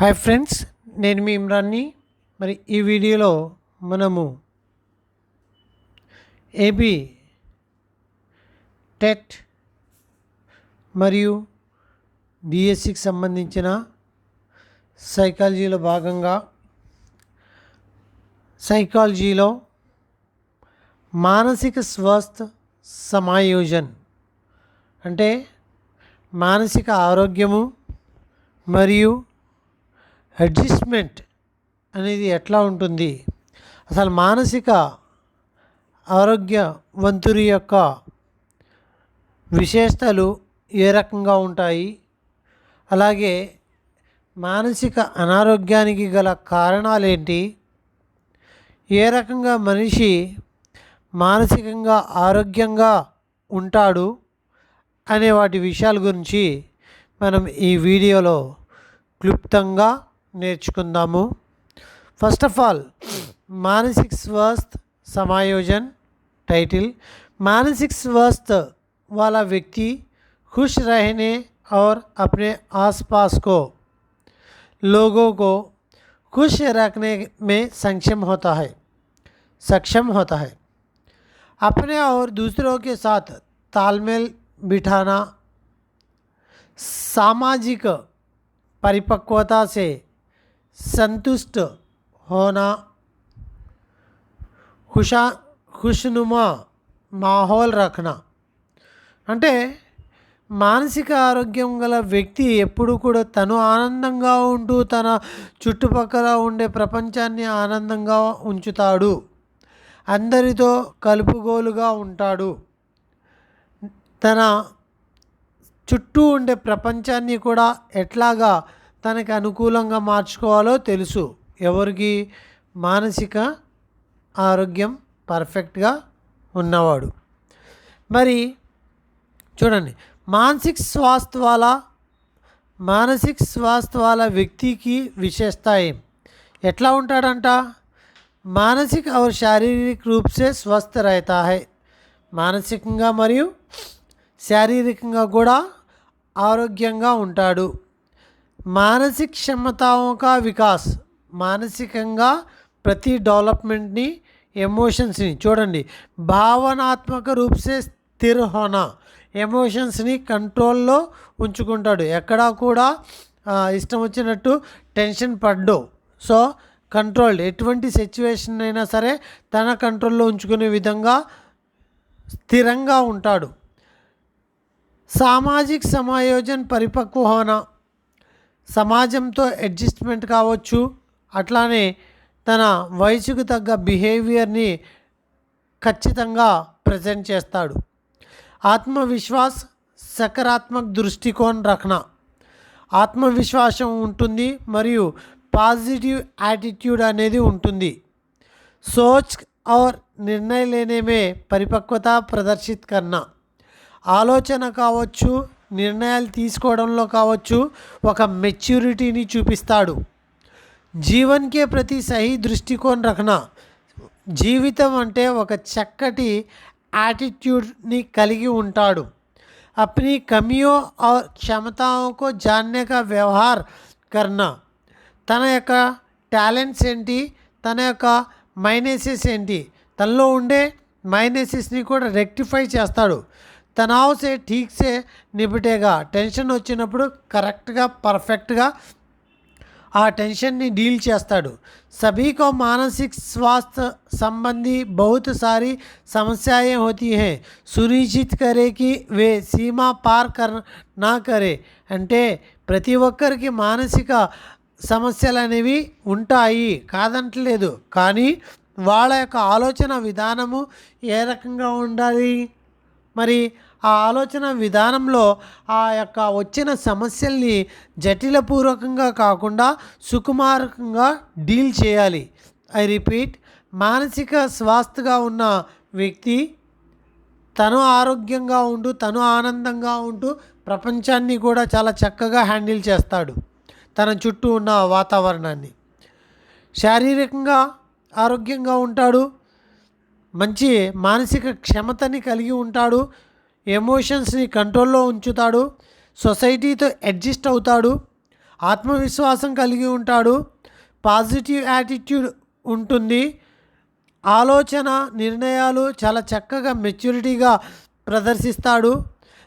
Hi friends, నేను మీ ఇమ్రాన్ని. మరి ఈ వీడియోలో మనము ఏపీ టెట్ మరియు డిఎస్సికి సంబంధించిన సైకాలజీలో భాగంగా సైకాలజీలో మానసిక స్వాస్థ్య సమాయోజన్ అంటే మానసిక ఆరోగ్యము మరియు అడ్జస్ట్మెంట్ అనేది ఎట్లా ఉంటుంది, అసలు మానసిక ఆరోగ్యవంతుడి యొక్క విశేషతలు ఏ రకంగా ఉంటాయి, అలాగే మానసిక అనారోగ్యానికి గల కారణాలేంటి, ఏ రకంగా మనిషి మానసికంగా ఆరోగ్యంగా ఉంటాడు అనే వాటి విషయాల గురించి మనం ఈ వీడియోలో క్లుప్తంగా నేర్చుకుందాము. फर्स्ट ऑफ ऑल मानसिक स्वास्थ्य समायोजन टाइटल मानसिक स्वास्थ्य वाला व्यक्ति खुश रहने और अपने आसपास को लोगों को खुश रखने में सक्षम होता है अपने और दूसरों के साथ तालमेल बिठाना, सामाजिक परिपक्वता से संतुष्ट होना, खुशनुमा माहौल रखना. అంటే మానసిక ఆరోగ్యం గల వ్యక్తి ఎప్పుడు కూడా తను ఆనందంగా ఉంటూ తన చుట్టుపక్కల ఉండే ప్రపంచాన్ని ఆనందంగా ఉంచుతాడు, అందరితో కలుపుగోలుగా ఉంటాడు, తన చుట్టూ ఉండే ప్రపంచాన్ని కూడా ఎట్లాగా తనకి అనుకూలంగా మార్చుకోవాలో తెలుసు. ఎవరికి? మానసిక ఆరోగ్యం పర్ఫెక్ట్గా ఉన్నవాడు. మరి చూడండి, మానసిక స్వాస్థ్య వాళ్ళ వ్యక్తికి విశేషతాएं ఎట్లా ఉంటాడంట? మానసిక और శారీరక रूप से स्वस्थ रहता है. మానసికంగా మరియు శారీరకంగా కూడా ఆరోగ్యంగా ఉంటాడు. మానసిక क्षमताओं का विकास మానసికంగా ప్రతి డెవలప్మెంట్ని, ఎమోషన్స్ని చూడండి, భావనాత్మక రూపసే స్థిర హోనా ఎమోషన్స్ని కంట్రోల్లో ఉంచుకుంటాడు, ఎక్కడా కూడా ఇష్టం వచ్చినట్టు టెన్షన్ పడ్డు. సో కంట్రోల్డ్, ఎటువంటి సిచ్యువేషన్ అయినా సరే తన కంట్రోల్లో ఉంచుకునే విధంగా స్థిరంగా ఉంటాడు. సామాజిక సమాయోజన్ పరిపక్వ హోనా సమాజంతో అడ్జస్ట్మెంట్ కావచ్చు, అట్లానే తన వయసుకు తగ్గ బిహేవియర్ని ఖచ్చితంగా ప్రజెంట్ చేస్తాడు. ఆత్మవిశ్వాస్ సకారాత్మక దృష్టికోణ్ రఖనా ఆత్మవిశ్వాసం ఉంటుంది మరియు పాజిటివ్ యాటిట్యూడ్ అనేది ఉంటుంది. సోచ్ और निर्णय लेने में परिपक्वता प्रदर्शित करना ఆలోచన కావచ్చు, నిర్ణయాలు తీసుకోవడంలో కావచ్చు ఒక మెచ్యూరిటీని చూపిస్తాడు. జీవన్కే ప్రతి సహీ దృష్టికోణ్ రఖనా జీవితం అంటే ఒక చక్కటి యాటిట్యూడ్ని కలిగి ఉంటాడు. అప్నీ కమియో और क्षमताओं को जानने का व्यवहार करना తన యొక్క టాలెంట్స్ ఏంటి, తన యొక్క మైనసెస్ ఏంటి, తనలో ఉండే మైనసెస్ని కూడా రెక్టిఫై చేస్తాడు. తనావ్ సే ఠీక్ సే నిబటేగా టెన్షన్ వచ్చినప్పుడు కరెక్ట్గా పర్ఫెక్ట్గా ఆ టెన్షన్ని డీల్ చేస్తాడు. సభీకో మానసిక స్వాస్థ్య సంబంధీ बहुत सारी समस्याएं होती हैं, सुनिश्चित करे कि वे सीमा पार ना करे అంటే ప్రతి ఒక్కరికి మానసిక సమస్యలు అనేవి ఉంటాయి, కాదంటలేదు. కానీ వాళ్ళ యొక్క ఆలోచన విధానము ఏ రకంగా ఉండాలి, మరి ఆ ఆలోచన విధానంలో ఆ యొక్క వచ్చిన సమస్యల్ని జటిలపూర్వకంగా కాకుండా సుకుమారంగా డీల్ చేయాలి. ఐ రిపీట్, మానసిక స్వాస్థ్యగా ఉన్న వ్యక్తి తను ఆరోగ్యంగా ఉంటూ తను ఆనందంగా ఉంటూ ప్రపంచాన్ని కూడా చాలా చక్కగా హ్యాండిల్ చేస్తాడు, తన చుట్టూ ఉన్న వాతావరణాన్ని. శారీరకంగా ఆరోగ్యంగా ఉంటాడు, మంచి మానసిక క్షమతని కలిగి ఉంటాడు, ఎమోషన్స్ని కంట్రోల్లో ఉంచుతాడు, సొసైటీతో అడ్జస్ట్ అవుతాడు, ఆత్మవిశ్వాసం కలిగి ఉంటాడు, పాజిటివ్ యాటిట్యూడ్ ఉంటుంది, ఆలోచన నిర్ణయాలు చాలా చక్కగా మెచ్యూరిటీగా ప్రదర్శిస్తాడు,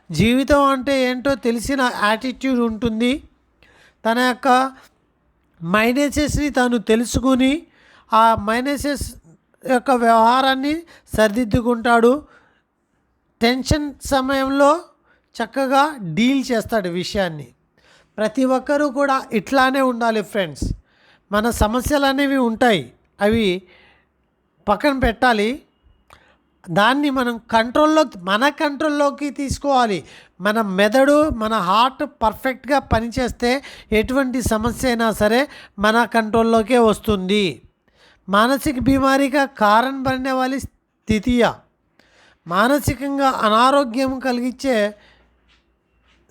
జీవితం అంటే ఏంటో తెలిసిన యాటిట్యూడ్ ఉంటుంది, తన యొక్క మైనసెస్ని తను తెలుసుకుని ఆ మైనసెస్ యొక్క వ్యవహారాన్ని సరిదిద్దుకుంటాడు, టెన్షన్ సమయంలో చక్కగా డీల్ చేస్తాడు విషయాన్ని. ప్రతి ఒక్కరూ కూడా ఇట్లానే ఉండాలి ఫ్రెండ్స్. మన సమస్యలు అనేవి ఉంటాయి, అవి పక్కన పెట్టాలి, దాన్ని మనం మన కంట్రోల్లోకి తీసుకోవాలి. మన మెదడు మన హార్ట్ పర్ఫెక్ట్గా పనిచేస్తే ఎటువంటి సమస్య అయినా సరే మన కంట్రోల్లోకే వస్తుంది. మానసిక బీమారీగా కారణం పడిన వాళ్ళ స్థితియ మానసికంగా అనారోగ్యం కలిగించే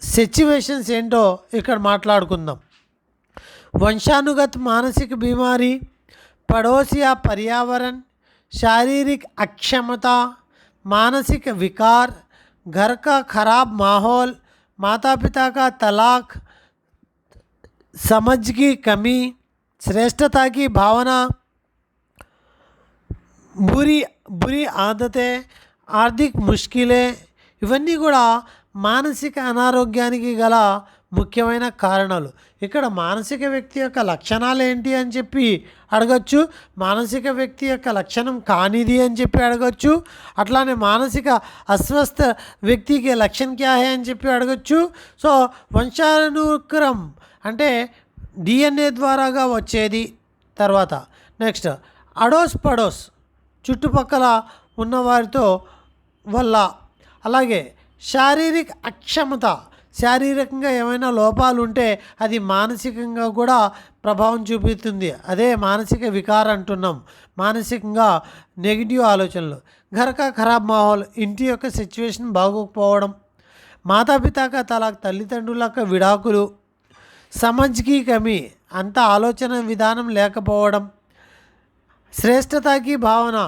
సిచ్యువేషన్స్ ఏంటో ఇక్కడ మాట్లాడుకుందాం. వంశాनुगत मानसिक बीमारी, पड़ोस या पर्यावरण, शारीरिक अक्षमता, मानसिक विकार, घर का खराब माहौल, माता पिता का तलाक, समझ की कमी, श्रेष्ठता की भावना, बुरी आदतें, ఆర్థిక ముష్కిలే, ఇవన్నీ కూడా మానసిక అనారోగ్యానికి గల ముఖ్యమైన కారణాలు. ఇక్కడ మానసిక వ్యక్తి యొక్క లక్షణాలు ఏంటి అని చెప్పి అడగచ్చు, మానసిక వ్యక్తి యొక్క లక్షణం కానిది అని చెప్పి అడగచ్చు, అట్లానే మానసిక అస్వస్థ వ్యక్తికి లక్షణం క్యా హై అని చెప్పి అడగచ్చు. సో వంశానుక్రమం అంటే డిఎన్ఏ ద్వారాగా వచ్చేది. తర్వాత నెక్స్ట్ అడోస్ పడోస్, చుట్టుపక్కల ఉన్నవారితో వల్ల, అలాగే శారీరక అక్షమత, శారీరకంగా ఏమైనా లోపాలు ఉంటే అది మానసికంగా కూడా ప్రభావం చూపుతుంది, అదే మానసిక వికారం అంటున్నాం. మానసికంగా నెగిటివ్ ఆలోచనలు, ఘర్కా ఖరాబ్ మాహోల్, ఇంటి యొక్క సిచ్యువేషన్ బాగోకపోవడం, మాతాపితాక తలాక్, తల్లిదండ్రుల యొక్క విడాకులు, సమజ్కి కమి, అంత ఆలోచన విధానం లేకపోవడం, శ్రేష్టతకి భావన,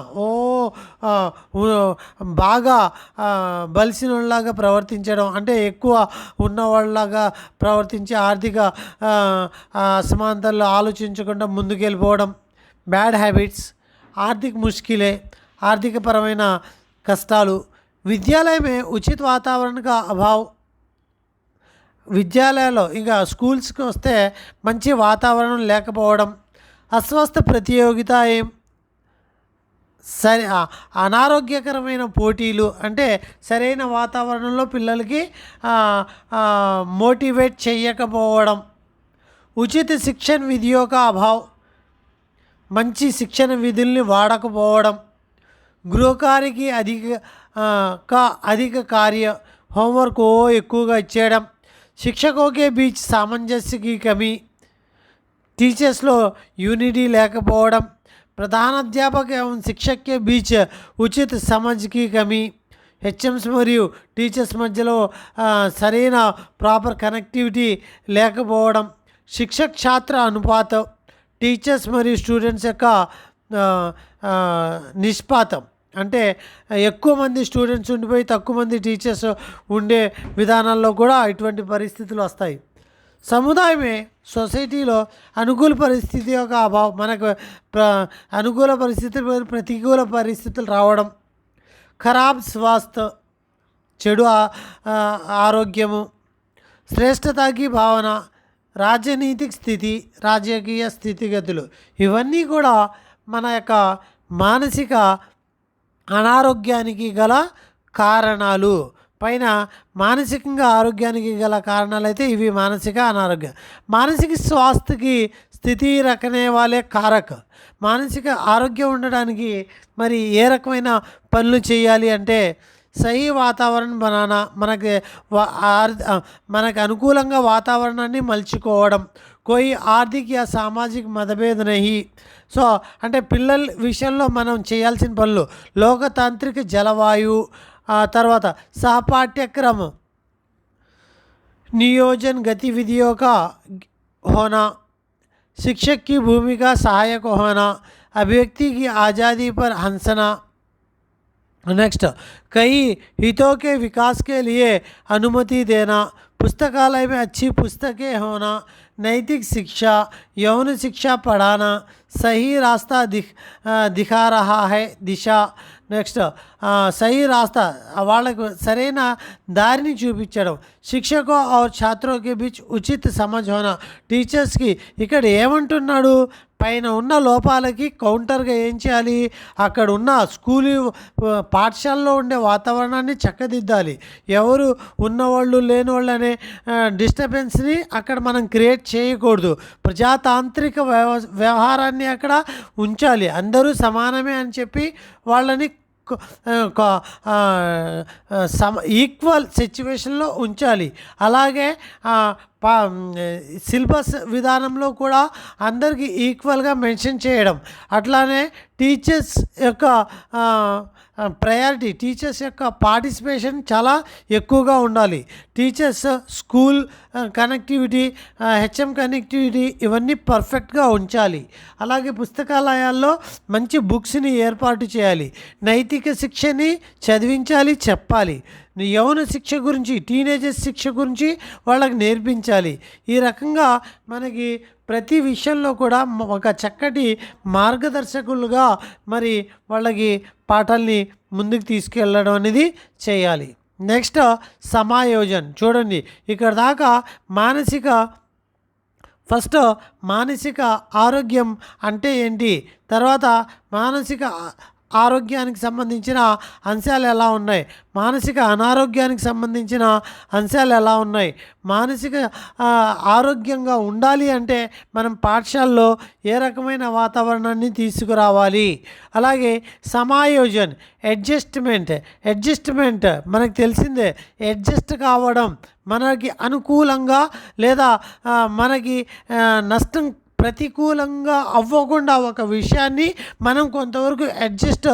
బాగా బలిసినలాగా ప్రవర్తించడం, అంటే ఎక్కువ ఉన్నవాళ్ళలాగా ప్రవర్తించి ఆర్థిక అసమానతలు ఆలోచించకుండా ముందుకెళ్ళిపోవడం, బ్యాడ్ హ్యాబిట్స్, ఆర్థిక ముష్కిలే, ఆర్థికపరమైన కష్టాలు, విద్యాలయమే ఉచిత వాతావరణంగా అభావ్, విద్యాలయాల్లో ఇంకా స్కూల్స్కి వస్తే మంచి వాతావరణం లేకపోవడం, అస్వస్థ ప్రతియోగిత, అనారోగ్యకరమైన పోటీలు, అంటే సరైన వాతావరణంలో పిల్లలకి మోటివేట్ చేయకపోవడం, ఉచిత శిక్షణ విధి యొక్క అభావ్, మంచి శిక్షణ విధుల్ని వాడకపోవడం, గృహకార్యకి అధిక కార్య, హోంవర్క్ ఎక్కువగా ఇచ్చేయడం, శిక్షకోకే బీచ్ సామంజస్యకి కమి, టీచర్స్లో యూనిటీ లేకపోవడం, ప్రధానాధ్యాపక శిక్షక్ కే బీచ్ ఉచిత సమజ్కి కమి, హెచ్ఎంస్ మరియు టీచర్స్ మధ్యలో సరైన ప్రాపర్ కనెక్టివిటీ లేకపోవడం, శిక్షక్ ఛాత్ర అనుపాతం, టీచర్స్ మరియు స్టూడెంట్స్ యొక్క నిష్పాతం, అంటే ఎక్కువ మంది స్టూడెంట్స్ ఉండిపోయి తక్కువ మంది టీచర్స్ ఉండే విధానాల్లో కూడా ఇటువంటి పరిస్థితులు వస్తాయి. సముదాయమే సొసైటీలో అనుకూల పరిస్థితి యొక్క అభావం, మనకు అనుకూల పరిస్థితులు ప్రతికూల పరిస్థితులు రావడం, ఖరాబ్ స్వాస్థ్య, చెడు ఆరోగ్యము, శ్రేష్టతకి భావన, రాజనీతిక స్థితి, రాజకీయ స్థితిగతులు, ఇవన్నీ కూడా మన యొక్క మానసిక అనారోగ్యానికి గల కారణాలు. పైన మానసికంగా ఆరోగ్యానికి గల కారణాలు అయితే ఇవి మానసిక అనారోగ్యం. మానసిక స్వాస్థ్యకి స్థితి రకనే వాళ్ళే కారక. మానసిక ఆరోగ్యం ఉండడానికి మరి ఏ రకమైన పనులు చేయాలి అంటే సహీ వాతావరణం బనానా, మనకు అనుకూలంగా వాతావరణాన్ని మలుచుకోవడం, కోయి ఆర్థిక యా సామాజిక మతభేద నహి. సో అంటే పిల్లల విషయంలో మనం చేయాల్సిన పనులు లోకతాంత్రిక జలవాయు, తర్వాత सहपाठ्यक्रम नियोजन गतिविधियों का होना, शिक्षक की भूमिका सहायक होना, अभिव्यक्ति की आज़ादी पर हंसना, नेक्स्ट कई हितों के विकास के लिए अनुमति देना, पुस्तकालय में अच्छी पुस्तकें होना, नैतिक शिक्षा, यौन शिक्षा पढ़ाना, सही रास्ता दिखा रहा है दिशा। నెక్స్ట్ सही रास्ता వాళ్ళకు సరైన దారిని చూపించడం, శిక్షకు और छात्रों के बीच ఉచిత समझ होना। టీచర్స్కి ఇక్కడ ఏమంటున్నాడు, పైన ఉన్న లోపాలకి కౌంటర్గా ఏం చేయాలి, అక్కడ ఉన్న స్కూలు పాఠశాలలో ఉండే వాతావరణాన్ని చక్కదిద్దాలి. ఎవరు ఉన్నవాళ్ళు లేనివాళ్ళు అనే డిస్టర్బెన్స్ని అక్కడ మనం క్రియేట్ చేయకూడదు. ప్రజాతాంత్రిక వ్యవహారాన్ని అక్కడ ఉంచాలి. అందరూ సమానమే అని చెప్పి వాళ్ళని ఈక్వల్ సిచ్యువేషన్లో ఉంచాలి. అలాగే సిలబస్ విధానంలో కూడా అందరికీ ఈక్వల్గా మెన్షన్ చేయడం. అట్లానే టీచర్స్ యొక్క ప్రయారిటీ, టీచర్స్ యొక్క పార్టిసిపేషన్ చాలా ఎక్కువగా ఉండాలి. Teachers school connectivity, HM connectivity ఇవన్నీ పర్ఫెక్ట్గా ఉంచాలి. అలాగే పుస్తకాలయాల్లో మంచి బుక్స్ని ఏర్పాటు చేయాలి. నైతిక శిక్షని చదివించాలి, చెప్పాలి. యౌన శిక్ష గురించి, టీనేజర్స్ శిక్ష గురించి వాళ్ళకి నేర్పించాలి. ఈ రకంగా మనకి ప్రతి విషయంలో కూడా ఒక చక్కటి మార్గదర్శకులుగా మరి వాళ్ళకి పాఠాలని ముందుకు తీసుకెళ్ళడం అనేది చేయాలి. నెక్స్ట్ సమాయోజన్. చూడండి ఇక్కడ దాకా ఫస్ట్ మానసిక ఆరోగ్యం అంటే ఏంటి, తర్వాత మానసిక ఆరోగ్యానికి సంబంధించిన అంశాలు ఎలా ఉన్నాయి, మానసిక అనారోగ్యానికి సంబంధించిన అంశాలు ఎలా ఉన్నాయి. మానసిక ఆరోగ్యంగా ఉండాలి అంటే మనం పాఠశాలలో ఏ రకమైన వాతావరణాన్ని తీసుకురావాలి. అలాగే సమాయోజన్, అడ్జస్ట్మెంట్ మనకు తెలిసిందే. అడ్జస్ట్ కావడం, మనకి అనుకూలంగా లేదా మనకి నష్టం ప్రతికూలంగా అవ్వకుండా ఒక విషయాన్ని మనం కొంతవరకు అడ్జస్ట్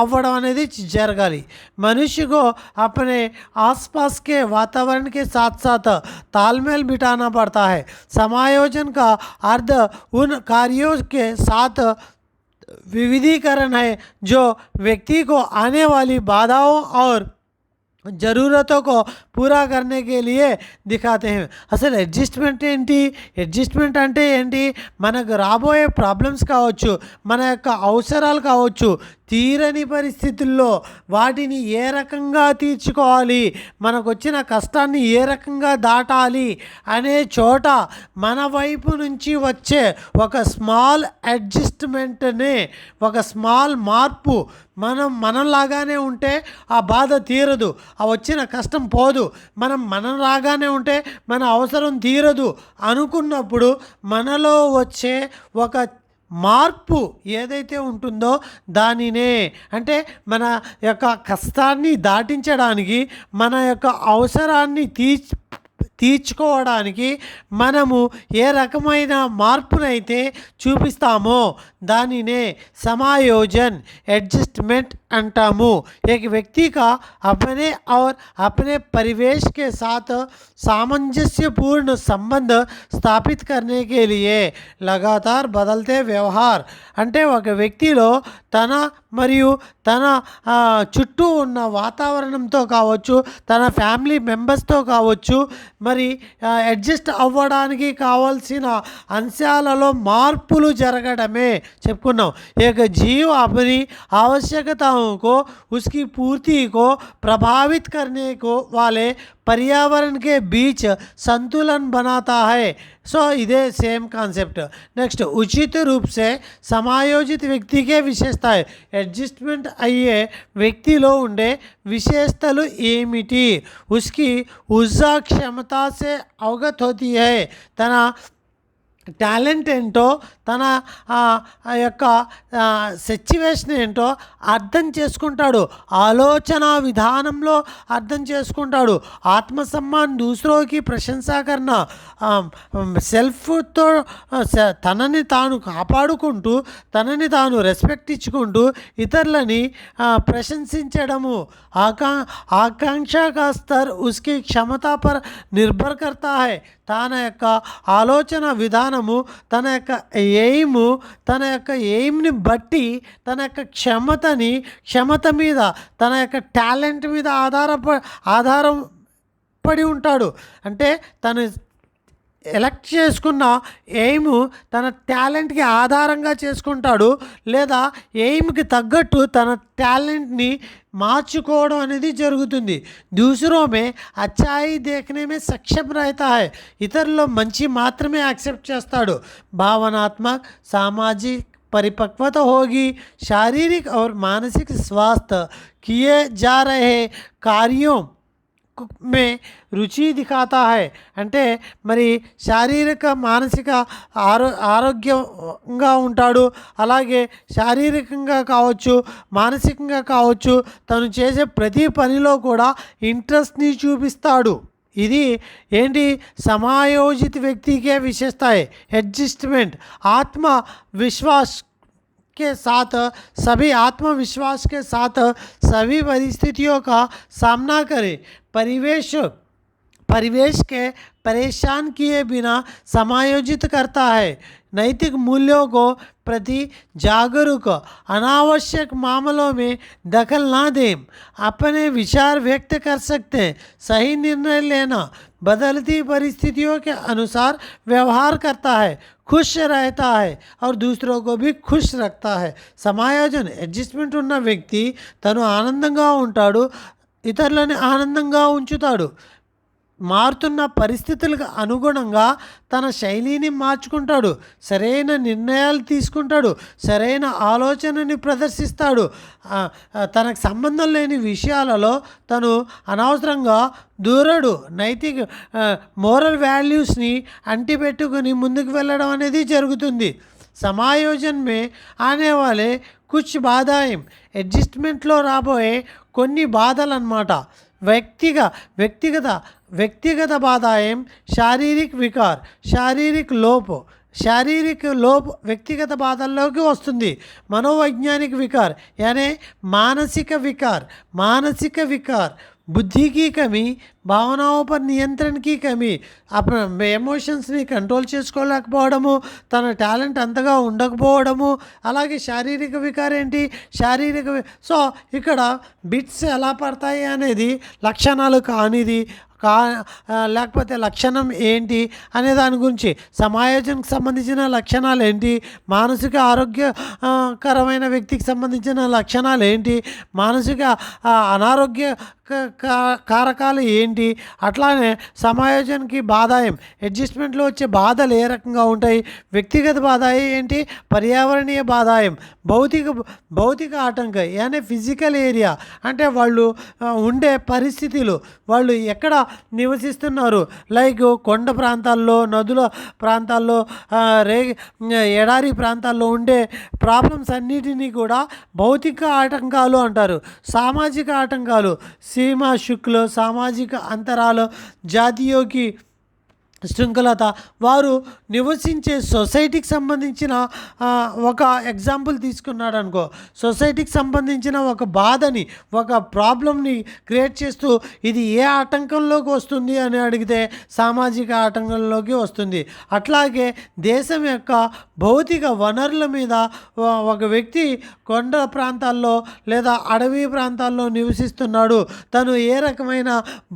అవ్వడం అనేది జరగాలి. मनुष्य को अपने आसपास के वातावरण के साथ साथ तालमेल बिठाना पड़ता है. समायोजन का अर्थ उन कार्यों के साथ विविधीकरण है जो व्यक्ति को आने वाली बाधाओं और ज़रूरतों को पूरा करने के लिए दिखाते हैं. అసలు అడ్జస్ట్మెంట్ ఏంటి, అడ్జస్ట్మెంట్ అంటే ఏంటి, మనకు రాబోయే ప్రాబ్లమ్స్ కావచ్చు, మన యొక్క అవసరాలు కావచ్చు, తీరని పరిస్థితుల్లో వాటిని ఏ రకంగా తీర్చుకోవాలి, మనకు వచ్చిన కష్టాన్ని ఏ రకంగా దాటాలి అనే చోట మన వైపు నుంచి వచ్చే ఒక స్మాల్ అడ్జస్ట్మెంట్నే, ఒక స్మాల్ మార్పు, మనలాగానే ఉంటే ఆ బాధ తీరదు, ఆ వచ్చిన కష్టం పోదు. మనం లాగానే ఉంటే మన అవసరం తీరదు అనుకున్నప్పుడు మనలో వచ్చే ఒక మార్పు ఏదైతే ఉంటుందో దానినే, అంటే మన యొక్క కష్టాన్ని దాటించడానికి, మన యొక్క అవసరాన్ని తీర్చుకోవడానికి మనము ఏ రకమైన మార్పునైతే చూపిస్తామో దానినే समायोजन एडजस्टमेंट अंटामु. एक व्यक्ति का अपने और अपने परिवेश के साथ सामंजस्यपूर्ण संबंध स्थापित करने के लिए लगातार बदलते व्यवहार. అంటే ఒక వ్యక్తిలో తన మరియు తన చుట్టూ ఉన్న వాతావరణంతో కావచ్చు, తన ఫ్యామిలీ మెంబర్స్తో కావచ్చు, మరి అడ్జస్ట్ అవ్వడానికి కావాల్సిన అంశాలలో మార్పులు జరగడమే చెప్పుకున్నాం. एक जीव अपनी आवश्यकताओं को, उसकी पूर्ति को प्रभावित करने को वाले पर्यावरण के बीच संतुलन बनाता है. सो इधे सेम कांसेप्ट. नेक्स्ट उचित रूप से समायोजित व्यक्ति के विशेषताएं. एडजस्टमेंट अయ్యే వ్యక్తిలో ఉండే విశేషతలు ఏమిటి, उसकी ऊर्जा क्षमता से अवगत होती है. తన టాలెంట్ ఏంటో, తన యొక్క సిచ్యువేషన్ ఏంటో అర్థం చేసుకుంటాడు, ఆలోచన విధానంలో అర్థం చేసుకుంటాడు. ఆత్మసమ్మాన్ దూసరోకి ప్రశంసా కన్నా, సెల్ఫ్తో తనని తాను కాపాడుకుంటూ, తనని తాను రెస్పెక్ట్ ఇచ్చుకుంటూ ఇతరులని ప్రశంసించడము. ఆకాంక్ష का स्तर उसकी क्षमता पर निर्भर करता है. తన యొక్క ఆలోచన విధానము, తన యొక్క ఎయిమ్ని బట్టి తన యొక్క క్షమత మీద, తన యొక్క టాలెంట్ మీద కట్టుబడి ఉంటాడు. అంటే తను ఎలక్ట్ చేసుకున్న ఎయిము తన టాలెంట్కి ఆధారంగా చేసుకుంటాడు, లేదా ఎయిమ్కి తగ్గట్టు తన టాలెంట్ని మార్చుకోవడం అనేది జరుగుతుంది. दूसरों में अच्छाई देखने में सक्षम रहता है. ఇతరుల్లో మంచి మాత్రమే యాక్సెప్ట్ చేస్తాడు. भावनात्मक सामाजिक परिपक्वता होगी. शारीरिक और मानसिक स्वास्थ्य किए जा रहे कार्यों में రుచి దిఖాతా హై. అంటే మరి శారీరక మానసిక ఆరోగ్యంగా ఉంటాడు. అలాగే శారీరకంగా కావచ్చు, మానసికంగా కావచ్చు, తను చేసే ప్రతి పనిలో కూడా ఇంట్రెస్ట్ని చూపిస్తాడు. ఇది ఏంటి, समायोजित व्यक्ति के विशेषता है. एडजस्टमेंट आत्मविश्वास के साथ सभी आत्मविश्वास के साथ सभी परिस्थितियों का सामना करें. परिवेश के परेशान किए बिना समायोजित करता है. नैतिक मूल्यों को प्रति जागरूक, अनावश्यक मामलों में दखल ना दें. अपने विचार व्यक्त कर सकते हैं. सही निर्णय लेना, बदलती परिस्थितियों के अनुसार व्यवहार करता है. खुश रहता है और दूसरों को भी खुश रखता है. समायोजन అడ్జస్ట్మెంట్ ఉన్న వ్యక్తి తను ఆనందంగా ఉంటాడు, ఇతరులని ఆనందంగా ఉంచుతాడు. మారుతున్న పరిస్థితులకు అనుగుణంగా తన శైలిని మార్చుకుంటాడు, సరైన నిర్ణయాలు తీసుకుంటాడు, సరైన ఆలోచనని ప్రదర్శిస్తాడు. తనకు సంబంధం లేని విషయాలలో తను అనవసరంగా దూరడు. నైతిక మోరల్ వాల్యూస్ని అంటిపెట్టుకుని ముందుకు వెళ్ళడం అనేది జరుగుతుంది. समायोजन में आने वाले कुछ बाधाएं, అడ్జస్ట్మెంట్లో రాబోయే కొన్ని బాధలు అన్నమాట. వ్యక్తిగత బాధాएं, शारीरिक विकार, శారీరక లోప్ వ్యక్తిగత బాధల్లోకి వస్తుంది. మనోవైజ్ఞానిక వికార్ యానీ మానసిక విकार बुद्धि की कमी, భావనాओं पर నియంత్రణ की कमी, ఎమోషన్స్ని కంట్రోల్ చేసుకోలేకపోవడము, తన టాలెంట్ అంతగా ఉండకపోవడము. అలాగే శారీరక వికారం ఏంటి, సో ఇక్కడ బిట్స్ ఎలా పడతాయి అనేది లక్షణాలు కానిది లేకపోతే లక్షణం ఏంటి అనే దాని గురించి, సమాయోజనకు సంబంధించిన లక్షణాలు ఏంటి, మానసిక ఆరోగ్యకరమైన వ్యక్తికి సంబంధించిన లక్షణాలు ఏంటి, మానసిక అనారోగ్య కారకాలు ఏంటి, అట్లానే సమాయోజనకి బాధాయం అడ్జస్ట్మెంట్లో వచ్చే బాధలు ఏ రకంగా ఉంటాయి, వ్యక్తిగత బాధాయి ఏంటి, పర్యావరణీయ బాధాయం భౌతిక ఆటంకం యానీ ఫిజికల్ ఏరియా అంటే వాళ్ళు ఉండే పరిస్థితులు, వాళ్ళు ఎక్కడ నివసిస్తున్నారు, లైక్ కొండ ప్రాంతాల్లో, నదుల ప్రాంతాల్లో, ఎడారి ప్రాంతాల్లో ఉండే ప్రాబ్లమ్స్ అన్నిటినీ కూడా భౌతిక ఆటంకాలు అంటారు. సామాజిక ఆటంకాలు, सीमा शुक्ल, सामाजिक अंतराल, जातियों की శృంఖలత, వారు నివసించే సొసైటీకి సంబంధించిన ఒక ఎగ్జాంపుల్ తీసుకున్నాడు అనుకో, సొసైటీకి సంబంధించిన ఒక బాధని, ఒక ప్రాబ్లమ్ని క్రియేట్ చేస్తూ ఇది ఏ ఆటంకంలోకి వస్తుంది అని అడిగితే సామాజిక ఆటంకంలోకి వస్తుంది. అట్లాగే దేశం యొక్క భౌతిక వనరుల మీద ఒక వ్యక్తి కొండ ప్రాంతాల్లో లేదా అడవి ప్రాంతాల్లో నివసిస్తున్నాడు, తను ఏ రకమైన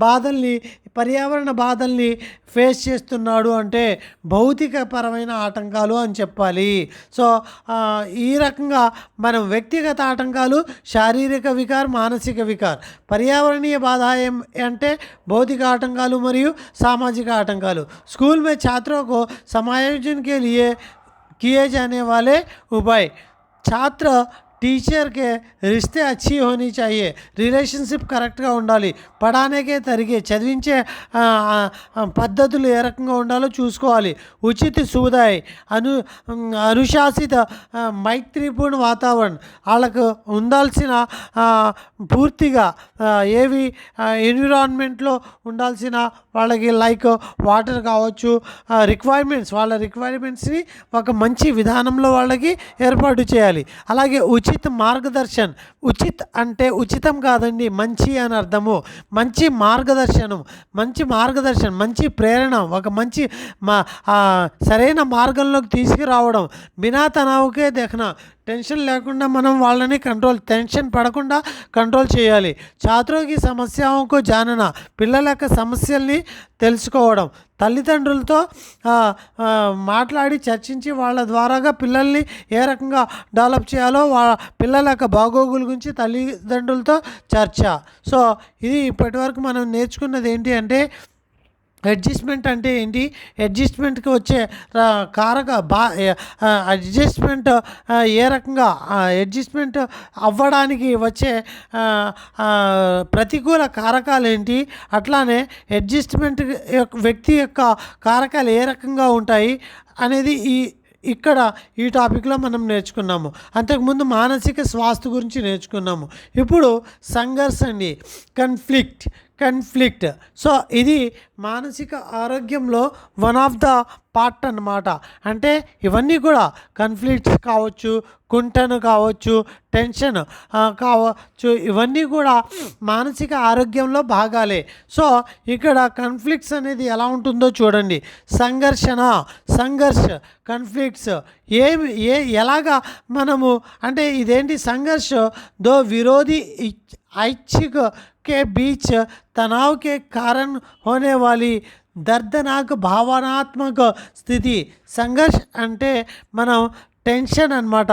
బాధల్ని, పర్యావరణ బాధల్ని ఫేస్ చేస్తున్నాడు అంటే భౌతిక పరమైన ఆటంకాలు అని చెప్పాలి. సో ఈ రకంగా మనం వ్యక్తిగత ఆటంకాలు, శారీరక వికార్, మానసిక వికార్, पर्यावरणीय बाधाएं అంటే भौतिक आतंकालू मरियु सामाजिक आतंकालू. स्कूल में छात्रों को समायोजन के लिए किए जाने वाले उपाय, छात्र टीचर के रिश्ते अच्छी होनी चाहिए, रिलेशनशिप కరెక్ట్గా ఉండాలి, పడానేకే తరిగే చదివించే పద్ధతులు ఏ రకంగా ఉండాలో చూసుకోవాలి, ఉచిత సువిధాయ్ అనుశాసిత మైత్రిపూర్ణ వాతావరణం, వాళ్ళకు ఉండాల్సిన పూర్తిగా ఏవి ఎన్విరాన్మెంట్లో ఉండాల్సిన వాళ్ళకి లైక్ వాటర్ కావచ్చు, రిక్వైర్మెంట్స్, వాళ్ళ రిక్వైర్మెంట్స్ని ఒక మంచి విధానంలో వాళ్ళకి ఏర్పాటు చేయాలి. అలాగే ఉచిత మార్గదర్శన్, ఉచిత్ అంటే ఉచితం కాదండి, మంచి అని అర్థము. మంచి మార్గదర్శనం, మంచి ప్రేరణ, ఒక మంచి సరైన మార్గంలోకి తీసుకురావడం. బినా తనావుకే దేఖనా, టెన్షన్ లేకుండా మనం వాళ్ళని టెన్షన్ పడకుండా కంట్రోల్ చేయాలి. ఛాత్రోं की సమస్యాओं को जानना, పిల్లల యొక్క సమస్యల్ని తెలుసుకోవడం, తల్లిదండ్రులతో మాట్లాడి చర్చించి వాళ్ళ ద్వారాగా పిల్లల్ని ఏ రకంగా డెవలప్ చేయాలో పిల్లల యొక్క బాగోగుల గురించి తల్లిదండ్రులతో చర్చ. సో ఇది ఇప్పటివరకు మనం నేర్చుకున్నది ఏంటి అంటే అడ్జస్ట్మెంట్ అంటే ఏంటి, అడ్జస్ట్మెంట్కి వచ్చే అడ్జస్ట్మెంట్ ఏ రకంగా అడ్జస్ట్మెంట్ అవ్వడానికి వచ్చే ప్రతికూల కారకాలు ఏంటి, అట్లానే అడ్జస్ట్మెంట్ వ్యక్తి యొక్క కారకాలు ఏ రకంగా ఉంటాయి అనేది ఇక్కడ ఈ టాపిక్లో మనం నేర్చుకున్నాము. అంతకుముందు మానసిక స్వాస్థ్య గురించి నేర్చుకున్నాము. ఇప్పుడు సంఘర్షణ అండి, కన్ఫ్లిక్ట్. సో ఇది మానసిక ఆరోగ్యంలో వన్ ఆఫ్ ద పార్ట్ అన్నమాట. అంటే ఇవన్నీ కూడా కన్ఫ్లిక్ట్స్ కావచ్చు, కుంటను కావచ్చు, టెన్షన్ కావచ్చు, ఇవన్నీ కూడా మానసిక ఆరోగ్యంలో భాగాలే. సో ఇక్కడ కన్ఫ్లిక్ట్స్ అనేది ఎలా ఉంటుందో చూడండి. కన్ఫ్లిక్ట్స్ ఎలాగా మనము అంటే ఇదేంటి సంఘర్ష దో విరోధి ऐच्छिक के बीच तनाव के कारण होने वाली दर्दनाक భావనాత్మక స్థితి. సంఘర్ష్ అంటే మనం టెన్షన్ అన్నమాట.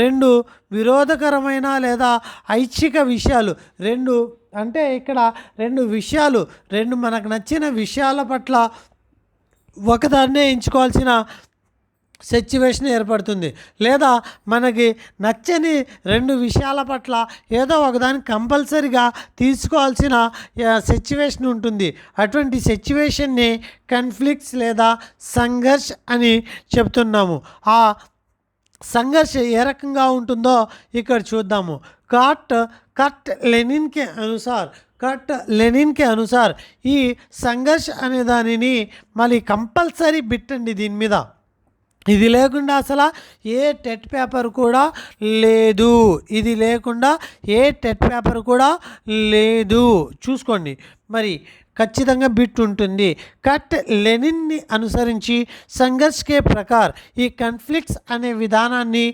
రెండు విరోధకరమైన లేదా ఐచ్ఛిక విషయాలు, రెండు అంటే ఇక్కడ రెండు విషయాలు, రెండు మనకు నచ్చిన విషయాల పట్ల ఒకదాన్నే ఎంచుకోవాల్సిన సిచ్యువేషన్ ఏర్పడుతుంది, లేదా మనకి నచ్చని రెండు విషయాల పట్ల ఏదో ఒకదాన్ని కంపల్సరీగా తీసుకోవాల్సిన సిచ్యువేషన్ ఉంటుంది. అటువంటి సిచ్యువేషన్ని కన్ఫ్లిక్ట్స్ లేదా సంఘర్ష్ అని చెప్తున్నాము. ఆ సంఘర్ష ఏ రకంగా ఉంటుందో ఇక్కడ చూద్దాము. కట్ లెనిన్ కే అనుసార్ ఈ సంఘర్ష్ అనే దానిని మళ్ళీ కంపల్సరీ బిట్టండి దీని మీద. ఇది లేకుండా అసలు ఏ టెట్ పేపర్ కూడా లేదు, ఇది లేకుండా ఏ టెట్ పేపర్ కూడా లేదు. చూసుకోండి మరి ఖచ్చితంగా బిట్ ఉంటుంది. కట్ లెనిన్ని అనుసరించి సంఘర్ష్కే ప్రకార్ ఈ కన్ఫ్లిక్ట్స్ అనే విధానాన్ని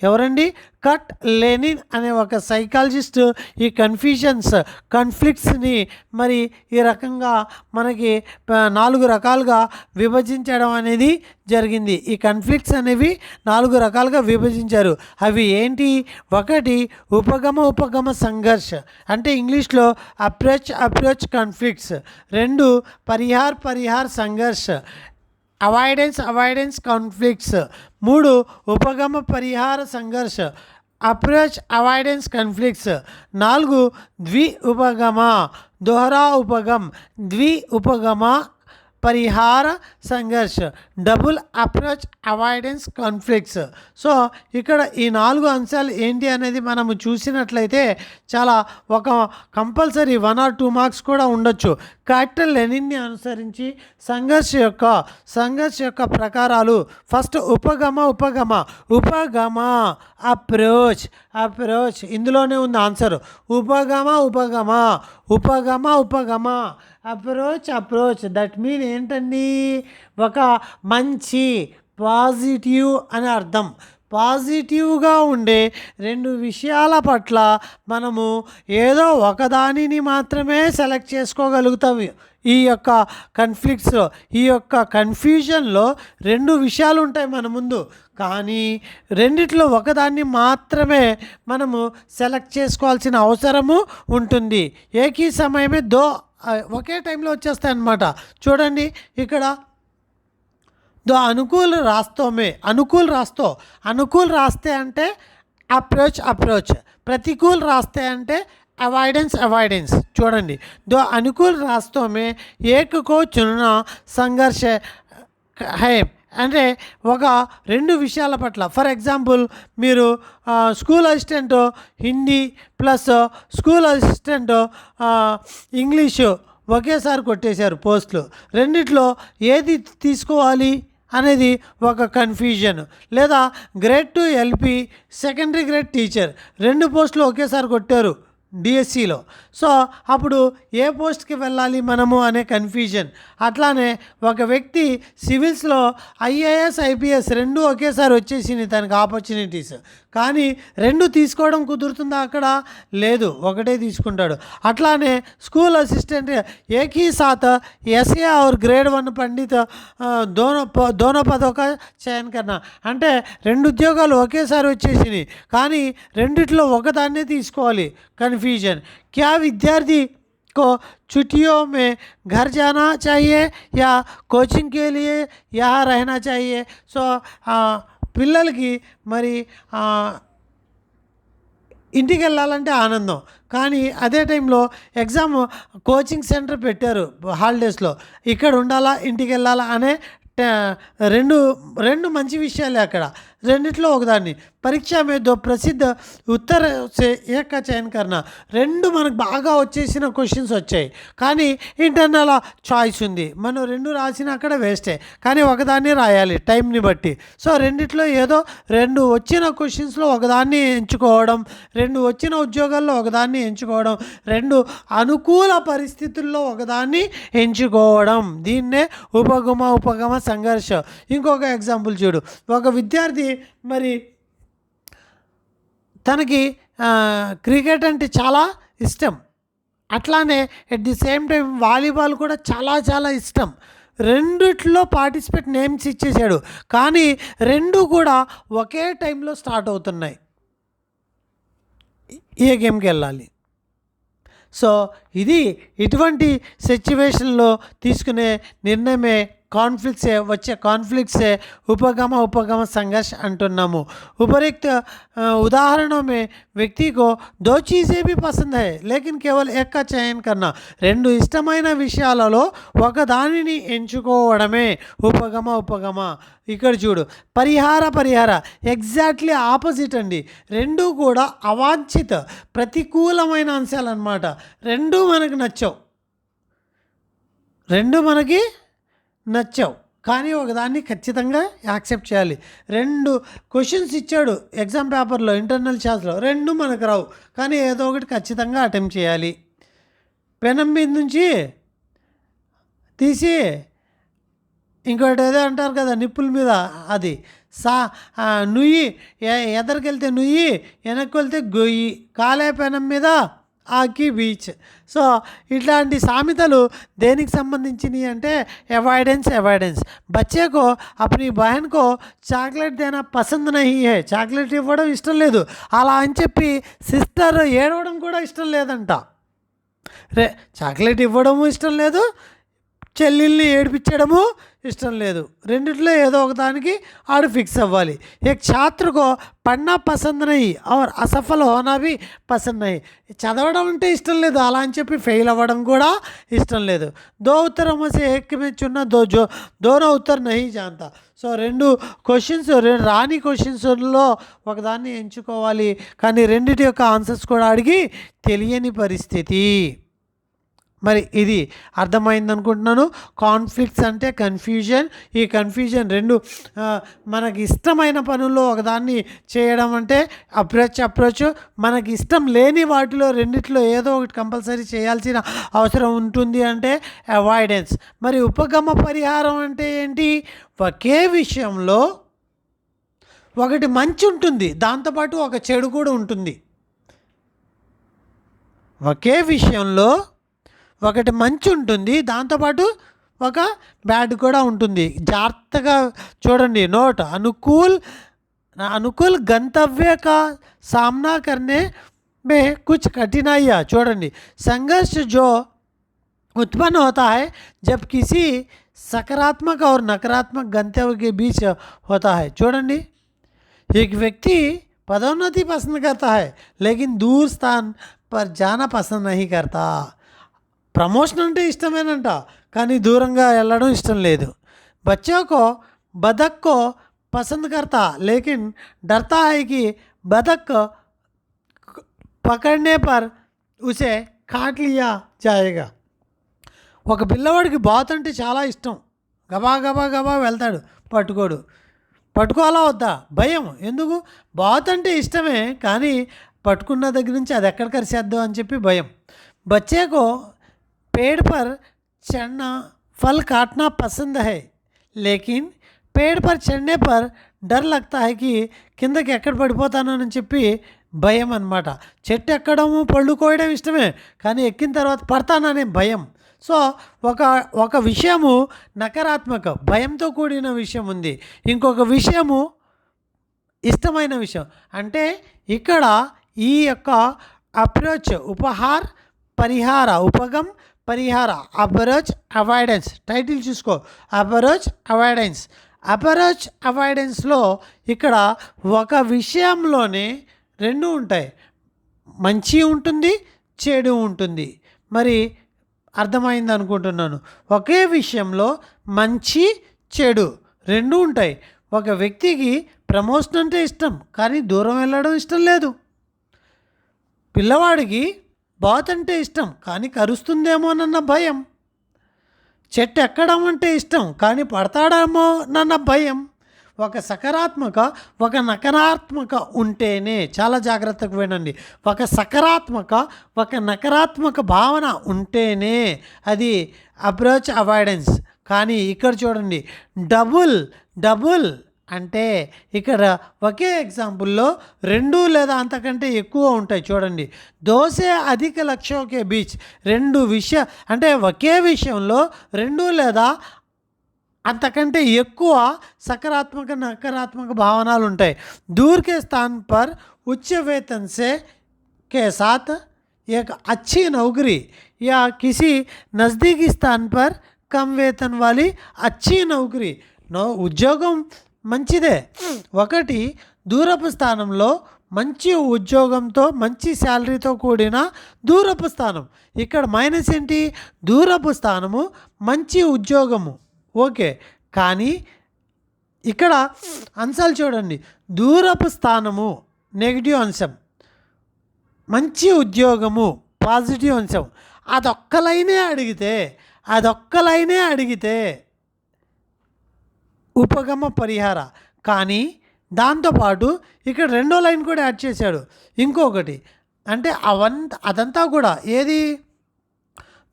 ఎవరండి కట్ లెనిన్ అనే ఒక సైకాలజిస్ట్ ఈ కన్ఫ్లిక్ట్స్ని మరి ఈ రకంగా మనకి 4 రకాలుగా విభజించడం అనేది జరిగింది. ఈ కన్ఫ్లిక్ట్స్ అనేవి 4 రకాలుగా విభజించారు. అవి ఏంటి? ఒకటి ఉపగమ సంఘర్ష అంటే ఇంగ్లీష్లో అప్రోచ్ కన్ఫ్లిక్ట్స్. 2 పరిహార్ సంఘర్ష అవాయిడెన్స్ కాన్ఫ్లిక్ట్స్. 3 ఉపగమ పరిహార సంఘర్ష అప్రోచ్ అవాయిడెన్స్ కాన్ఫ్లిక్ట్స్. 4 दोहरा उपगम పరిహార సంఘర్ష double approach avoidance conflicts. So ఇక్కడ ఈ 4 అంశాలు ఏంటి అనేది మనము చూసినట్లయితే చాలా ఒక కంపల్సరీ 1 or 2 మార్క్స్ కూడా ఉండొచ్చు. క్యాపిటల్ లెనిన్ని అనుసరించి సంఘర్ష యొక్క ప్రకారాలు. ఫస్ట్ ఉపగమ అప్రోచ్ ఇందులోనే ఉంది ఆన్సర్. ఉపగమ అప్రోచ్ దట్ మీన్ ఏంటండి? ఒక మంచి పాజిటివ్ అని అర్థం. పాజిటివ్గా ఉండే 2 విషయాల పట్ల మనము ఏదో ఒకదానిని మాత్రమే సెలెక్ట్ చేసుకోగలుగుతాం. ఈ యొక్క కన్ఫ్లిక్ట్స్లో, ఈ యొక్క కన్ఫ్యూజన్లో 2 విషయాలు ఉంటాయి మన ముందు, కానీ రెండిట్లో ఒకదాన్ని మాత్రమే మనము సెలెక్ట్ చేసుకోవాల్సిన అవసరము ఉంటుంది. ఏకీ సమయమే ఒకే టైంలో వచ్చేస్తాయి అన్నమాట. చూడండి ఇక్కడ అనుకూల్ రాస్తే అంటే అప్రోచ్, ప్రతికూల్ రాస్తే అంటే అవాయిడెన్స్. చూడండి అనుకూల్ రాస్తోं में एक को चुनना संघर्ष है అంటే ఒక 2 విషయాల పట్ల. ఫర్ ఎగ్జాంపుల్ మీరు school assistant Hindi plus school assistant English ఒకేసారి కొట్టేశారు పోస్టులు. రెండిట్లో ఏది తీసుకోవాలి అనేది ఒక కన్ఫ్యూజన్. లేదా grade 2 LP secondary grade teacher 2 పోస్టులు ఒకేసారి కొట్టారు. డిఎస్సిలో. సో అప్పుడు ఏ పోస్ట్కి వెళ్ళాలి మనము అనే కన్ఫ్యూజన్. అట్లానే ఒక వ్యక్తి సివిల్స్లో ఐఏఎస్ ఐపీఎస్ రెండు ఒకేసారి వచ్చేసింది తనకి ఆపర్చునిటీస్, కానీ రెండు తీసుకోవడం కుదురుతుందా అక్కడ? లేదు, ఒకటే తీసుకుంటాడు. అట్లానే స్కూల్ అసిస్టెంట్ एक ही साथ एसए और ग्रेड 1 పండిత్ दोनों पदों का చయన్ కన్నా. అంటే రెండు ఉద్యోగాలు ఒకేసారి వచ్చేసినాయి, కానీ రెండిట్లో ఒకదాన్నే తీసుకోవాలి. కన్ఫ్యూజన్. क्या विद्यार्थी को छुट्टियों में घर जाना चाहिए या कोचिंग के लिए यहाँ रहना चाहिए? సో పిల్లలకి మరి ఇంటికి వెళ్ళాలంటే ఆనందం, కానీ అదే టైంలో ఎగ్జామ్ కోచింగ్ సెంటర్ పెట్టారు హాలిడేస్లో, ఇక్కడ ఉండాలా ఇంటికి వెళ్ళాలా అనే రెండు రెండు మంచి విషయాలే అక్కడ. రెండిట్లో ఒకదాన్ని పరీక్ష में दो प्रसिद्ध उत्तर से एक का चयन करना. రెండు మనకు బాగా వచ్చేసిన క్వశ్చన్స్ వచ్చాయి, కానీ ఇంటర్నల్ చాయిస్ ఉంది. మనం రెండు రాసిన అక్కడ వేస్టే, కానీ ఒకదాన్ని రాయాలి టైంని బట్టి. సో రెండిట్లో ఏదో రెండు వచ్చిన క్వశ్చన్స్లో ఒకదాన్ని ఎంచుకోవడం, రెండు వచ్చిన ఉద్యోగాల్లో ఒకదాన్ని ఎంచుకోవడం, రెండు అనుకూల పరిస్థితుల్లో ఒకదాన్ని ఎంచుకోవడం, దీన్నే ఉపగమ సంఘర్ష. ఇంకొక ఎగ్జాంపుల్ చూడు. ఒక విద్యార్థి మరి తనకి క్రికెట్ అంటే చాలా ఇష్టం, అట్లానే at the same time volleyball కూడా చాలా చాలా ఇష్టం. రెండిట్లో పార్టిసిపేట్ నేమ్స్ ఇచ్చేసాడు, కానీ రెండు కూడా ఒకే టైంలో స్టార్ట్ అవుతున్నాయి. ఏ గేమ్కి వెళ్ళాలి? సో ఇది ఇటువంటి సిచ్యువేషన్లో తీసుకునే నిర్ణయమే कॉन्फ्लिक्ट्स వచ్చే కాన్ఫ్లిక్ట్సే ఉపగమ संघर्ष అంటున్నాము. उपरोक्त उदाहरणों में व्यक्ति को दो चीज़ें भी पसंद है लेकिन केवल एक का चयन करना. రెండు ఇష్టమైన విషయాలలో ఒకదానిని ఎంచుకోవడమే ఉపగమ. ఇక్కడ చూడు, పరిహార ఎగ్జాక్ట్లీ ఆపోజిట్ అండి. రెండు కూడా అవాంఛిత ప్రతికూలమైన అంశాలు అన్నమాట. రెండు మనకి నచ్చావు, కానీ ఒకదాన్ని ఖచ్చితంగా యాక్సెప్ట్ చేయాలి. రెండు క్వశ్చన్స్ ఇచ్చాడు ఎగ్జామ్ పేపర్లో, ఇంటర్నల్ ఛాయిస్లో, రెండు మనకు రావు, కానీ ఏదో ఒకటి ఖచ్చితంగా అటెంప్ట్ చేయాలి. పెనం మీద నుంచి తీసి ఇంకోటి ఏదో అంటారు కదా నిప్పుల మీద, అది నుయ్యి ఎదరికెళ్తే నుయ్యి, వెనక్కి వెళ్తే గొయ్యి, కాలే పెనం మీద ఆకి బీచ్. సో ఇట్లాంటి సామెతలు దేనికి సంబంధించినవి అంటే అవాయిడెన్స్. బच्चे को अपनी बहन को చాక్లెట్ దేనా పసంద్ నహీ హై, చాక్లెట్ ఇవ్వడం ఇష్టం లేదు, అలా అని చెప్పి సిస్టర్ ఏడవడం కూడా ఇష్టం లేదంట. చాక్లెట్ ఇవ్వడము ఇష్టం లేదు, చెల్లెల్ని ఏడిపించడము ఇష్టం లేదు. రెండిట్లో ఏదో ఒకదానికి ఆడు ఫిక్స్ అవ్వాలి. एक छात्र को पढ़ना पसंद नहीं और असफल होना भी पसंद नहीं. చదవడం అంటే ఇష్టం లేదు, అలా అని చెప్పి ఫెయిల్ అవ్వడం కూడా ఇష్టం లేదు. దో ఉత్తరం से एक में चुनना, दोनों उत्तर नहीं जानता. సో రెండు క్వశ్చన్స్, రాని క్వశ్చన్స్లో ఒకదాన్ని ఎంచుకోవాలి, కానీ రెండిటి యొక్క ఆన్సర్స్ కూడా అడిగి తెలియని పరిస్థితి. మరి ఇది అర్థమైంది అనుకుంటున్నాను. కాన్ఫ్లిక్ట్స్ అంటే కన్ఫ్యూజన్. ఈ కన్ఫ్యూజన్ రెండు మనకి ఇష్టమైన పనుల్లో ఒకదాన్ని చేయడం అంటే అప్రోచ్, మనకి ఇష్టం లేని వాటిలో రెండిట్లో ఏదో ఒకటి కంపల్సరీ చేయాల్సిన అవసరం ఉంటుంది అంటే అవాయిడెన్స్. మరి ఉపగమ పరిహారం అంటే ఏంటి? ఒకే విషయంలో ఒకటి మంచి ఉంటుంది, దాంతోపాటు ఒక చెడు కూడా ఉంటుంది. ఒకే విషయంలో ఒకటి మంచి ఉంటుంది, దాంతోపాటు ఒక బ్యాడ్ కూడా ఉంటుంది. జాగ్రత్తగా చూడండి. నోట్ అనుకూల్ गंतव्य का सामना करने में कुछ कठिनाइयाँ. చూడండి, संघर्ष जो उत्पन्न होता है जब किसी सकारात्मक और नकारात्मक गंतव्य के बीच होता है. చూడండి, एक व्यक्ति पदोन्नति पसंद करता है लेकिन दूर स्थान पर जाना पसंद नहीं करता. ప్రమోషన్ అంటే ఇష్టమేనంట, కానీ దూరంగా వెళ్ళడం ఇష్టం లేదు. बच्चों को बतख को पसंद करता लेकिन डरता है कि बतख पकड़ने पर उसे काट लिया जाएगा. ఒక పిల్లవాడికి బాత్ అంటే చాలా ఇష్టం, గబా వెళ్తాడు, పట్టుకోవాలా వద్దా భయం. ఎందుకు? బాత్ అంటే ఇష్టమే, కానీ పట్టుకున్న దగ్గర నుంచి అది ఎక్కడ కరిసేద్దాం అని చెప్పి భయం. बच्चे को पेड़ पर चढ़ना फल काटना पसंद है, लेकिन पेड़ पर चढ़ने पर डर लगता है कि కిందకి ఎక్కడ పడిపోతానని చెప్పి భయం అన్నమాట. చెట్టు ఎక్కడము పళ్ళు కోయడం ఇష్టమే, కానీ ఎక్కిన తర్వాత పడతాననే భయం. సో ఒక విషయము నకారాత్మక భయంతో కూడిన విషయం ఉంది, ఇంకొక విషయము ఇష్టమైన విషయం. అంటే ఇక్కడ ఈ యొక్క అప్రోచ్ ఉపహార్ పరిహార ఉపగమ్ పరిహార అప్రోచ్ అవాయిడెన్స్ టైటిల్ చూసుకో. అప్రోచ్ అవాయిడెన్స్లో ఇక్కడ ఒక విషయంలోనే రెండు ఉంటాయి, మంచి ఉంటుంది చెడు ఉంటుంది. మరి అర్థమైంది అనుకుంటున్నాను. ఒకే విషయంలో మంచి చెడు రెండు ఉంటాయి. ఒక వ్యక్తికి ప్రమోషన్ అంటే ఇష్టం, కానీ దూరం వెళ్ళడం ఇష్టం లేదు. పిల్లవాడికి బాత్ అంటే ఇష్టం, కానీ కరుస్తుందేమోనన్న భయం. చెట్టు ఎక్కడం అంటే ఇష్టం, కానీ పడతాడేమోనన్న భయం. ఒక సకారాత్మక ఒక నకారాత్మక ఉంటేనే, చాలా జాగ్రత్తగా వినండి, ఒక సకారాత్మక ఒక నకారాత్మక భావన ఉంటేనే అది అప్రోచ్ అవాయిడెన్స్. కానీ ఇక్కడ చూడండి, డబుల్ అంటే ఇక్కడ ఒకే ఎగ్జాంపుల్లో రెండు లేదా అంతకంటే ఎక్కువ ఉంటాయి. చూడండి, దోసే అధిక లక్ష్యోకే బీచ్ రెండు అంటే ఒకే విషయంలో రెండు లేదా అంతకంటే ఎక్కువ సకారాత్మక నకారాత్మక భావనలు ఉంటాయి. दूर के स्थान पर उच्च वेतन से के साथ एक अच्छी नौकरी या किसी नज़दीकी स्थान पर कम वेतन वाली अच्छी नौकरी ఉద్యోగం మంచిదే. ఒకటి దూరపు స్థానంలో మంచి ఉద్యోగంతో మంచి శాలరీతో కూడిన దూరపు స్థానం. ఇక్కడ మైనస్ ఏంటి? దూరపు స్థానము మంచి ఉద్యోగము ఓకే, కానీ ఇక్కడ అంశాలు చూడండి. దూరపు స్థానము నెగిటివ్ అంశం, మంచి ఉద్యోగము పాజిటివ్ అంశం. అదొక్క లైనే అడిగితే ఉపగమ పరిహార. కానీ దాంతోపాటు ఇక్కడ రెండో లైన్ కూడా యాడ్ చేశాడు. ఇంకొకటి అంటే అదంతా కూడా ఏది?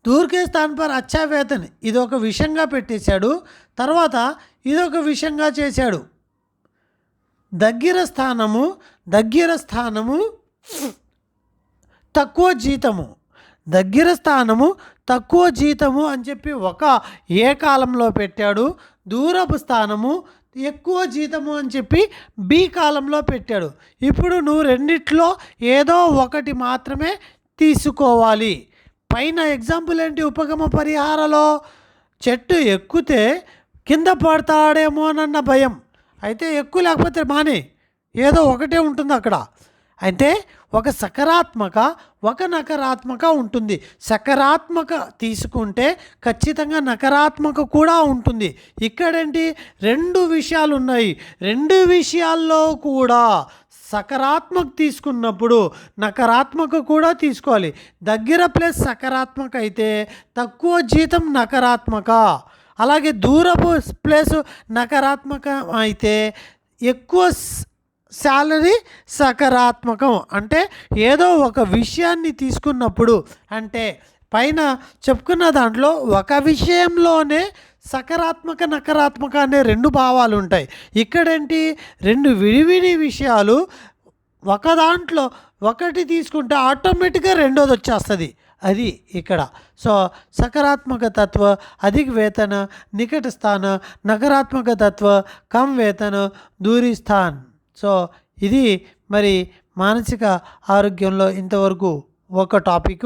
దూర్కే స్థాన్ పర్ అచ్చా వేతన్ ఇదొక విషయంగా పెట్టేశాడు, తర్వాత ఇదొక విషయంగా చేశాడు. దగ్గర స్థానము తక్కువ జీతము అని చెప్పి ఒక ఏ కాలంలో పెట్టాడు. దూరపు స్థానము ఎక్కువ జీతము అని చెప్పి బి కాలంలో పెట్టాడు. ఇప్పుడు నువ్వు రెండిట్లో ఏదో ఒకటి మాత్రమే తీసుకోవాలి. పైన ఎగ్జాంపుల్ ఏంటి? ఉపగమ పరిహారలో చెట్టు ఎక్కితే కింద పడతాడేమోనన్న భయం. అయితే ఎక్కువ లేకపోతే మానే, ఏదో ఒకటే ఉంటుంది అక్కడ. అయితే ఒక సకారాత్మక ఒక నకారాత్మక ఉంటుంది. సకారాత్మక తీసుకుంటే ఖచ్చితంగా నకారాత్మక కూడా ఉంటుంది. ఇక్కడేంటి? రెండు విషయాలు ఉన్నాయి. రెండు విషయాల్లో కూడా సకారాత్మక తీసుకున్నప్పుడు నకారాత్మక కూడా తీసుకోవాలి. దగ్గర ప్లస్ సకారాత్మక అయితే తక్కువ జీతం నకారాత్మక, అలాగే దూరపు ప్లస్ నకారాత్మక అయితే ఎక్కువ శాలరీ సకారాత్మకం. అంటే ఏదో ఒక విషయాన్ని తీసుకున్నప్పుడు, అంటే పైన చెప్పుకున్న దాంట్లో ఒక విషయంలోనే సకారాత్మక నకారాత్మక అనే రెండు భావాలు ఉంటాయి. ఇక్కడేంటి? రెండు విడివిడి విషయాలు ఒక దాంట్లో ఒకటి తీసుకుంటే ఆటోమేటిక్గా రెండోది వచ్చేస్తుంది. అది ఇక్కడ. సో సకారాత్మక తత్వ అధిక వేతన నికట స్థాన, నకారాత్మక తత్వ కమ్ వేతన దూరి స్థాన్. సో ఇది మరి మానసిక ఆరోగ్యంలో ఇంతవరకు ఒక టాపిక్.